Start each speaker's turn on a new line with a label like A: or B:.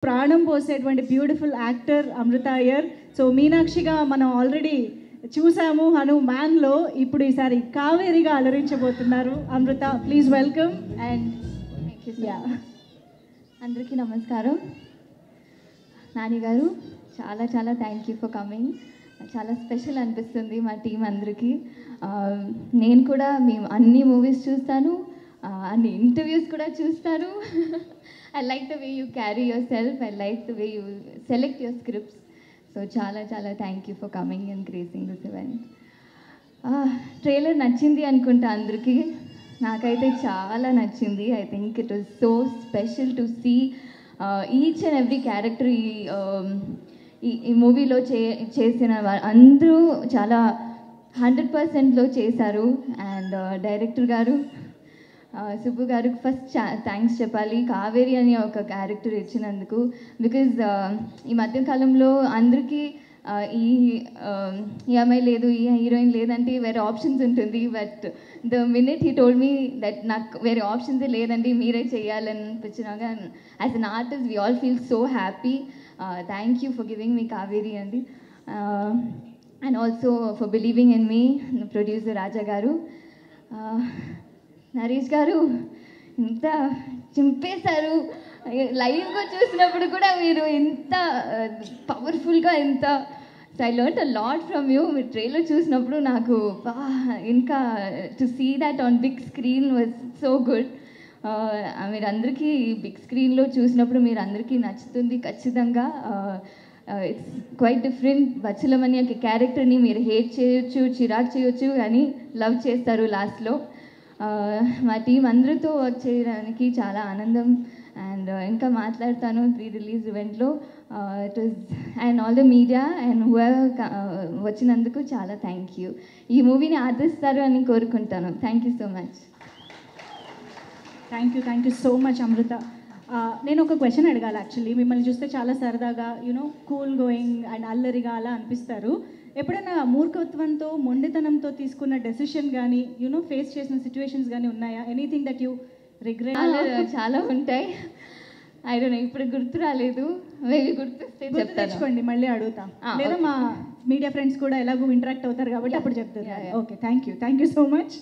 A: ప్రాణం పోసేటువంటి beautiful actor Amritha Iyer. So మీనాక్షిగా మనం ఆల్రెడీ చూసాము హనుమాన్లో, ఇప్పుడు ఈసారి కావేరిగా అలరించబోతున్నారు అమృత. Please welcome. అండ్
B: అందరికీ నమస్కారం. నాని గారు, చాలా చాలా థ్యాంక్ యూ ఫర్ కమింగ్. చాలా స్పెషల్ అనిపిస్తుంది మా టీం అందరికీ. నేను కూడా మేము అన్ని మూవీస్ చూస్తాను, అన్ని ఇంటర్వ్యూస్ కూడా చూస్తాను. I like the way you carry yourself, I like the way you select your scripts. So చాలా చాలా thank you for coming and gracing this event. Trailer నచ్చింది అనుకుంటా అందరికీ. నాకైతే చాలా నచ్చింది. I think it was so special to see each and every character ఈ మూవీలో చేసిన అందరూ చాలా 100%లో చేశారు. అండ్ డైరెక్టర్ గారు సుబ్బు గారికి ఫస్ట్ థ్యాంక్స్ చెప్పాలి, కావేరి అని ఒక క్యారెక్టర్ ఇచ్చినందుకు. బికాజ్ ఈ మధ్యకాలంలో అందరికీ ఈ అమ్మాయి లేదు, ఈ హీరోయిన్ లేదంటే వేరే ఆప్షన్స్ ఉంటుంది. But the minute he told me that నాకు వేరే ఆప్షన్సే లేదండి, మీరే చేయాలని అనిపించినాక as an artist we all feel so happy. Thank you for giving me Kaveri అండి. And also for believing in me producer Raja garu. Naresh గారు ఇంత చింపేశారు. లైవ్గా చూసినప్పుడు కూడా మీరు ఇంత పవర్ఫుల్గా ఇంత I learn a lot from you. మీరు ట్రైలర్ చూసినప్పుడు నాకు ఇంకా to see that on big screen was so good. మీరు అందరికీ బిగ్ స్క్రీన్లో చూసినప్పుడు మీరు అందరికీ నచ్చుతుంది ఖచ్చితంగా. It's quite different. బచ్చలమని ఒక క్యారెక్టర్ని మీరు హేట్ చేయొచ్చు, చిరాకు చేయొచ్చు, కానీ లవ్ చేస్తారు లాస్ట్లో. మా టీం అందరితో వర్క్ చేయడానికి చాలా ఆనందం. అండ్ ఇంకా మాట్లాడతాను ప్రీ రిలీజ్ ఈవెంట్లో. It was and all the media and వచ్చినందుకు చాలా థ్యాంక్ యూ. ఈ మూవీని ఆదరిస్తారు అని కోరుకుంటాను. Thank you so much.
A: Thank you so much Amritha. నేను ఒక క్వశ్చన్ అడగాలి. యాక్చువల్లీ మిమ్మల్ని చూస్తే చాలా సరదాగా కూల్ గోయింగ్ అండ్ అల్లరిగా అలా అనిపిస్తారు. ఎప్పుడైనా మూర్ఖత్వంతో మొండితనంతో తీసుకున్న డెసిషన్ కానీ ఫేస్ చేసిన సిచ్యువేషన్స్ కానీ ఉన్నాయా? Anything that you regret?
B: చాలా ఉంటాయి. ఐ డోంట్ నో, ఇప్పుడు గుర్తు రాలేదు. మేబీ గుర్తొస్తే
A: తెచ్చుకోండి, మళ్ళీ అడుగుతా. లేదా మా మీడియా ఫ్రెండ్స్ కూడా ఎలాగో ఇంటరాక్ట్ అవుతారు కాబట్టి అప్పుడు చెప్తారు. Okay, thank you so much.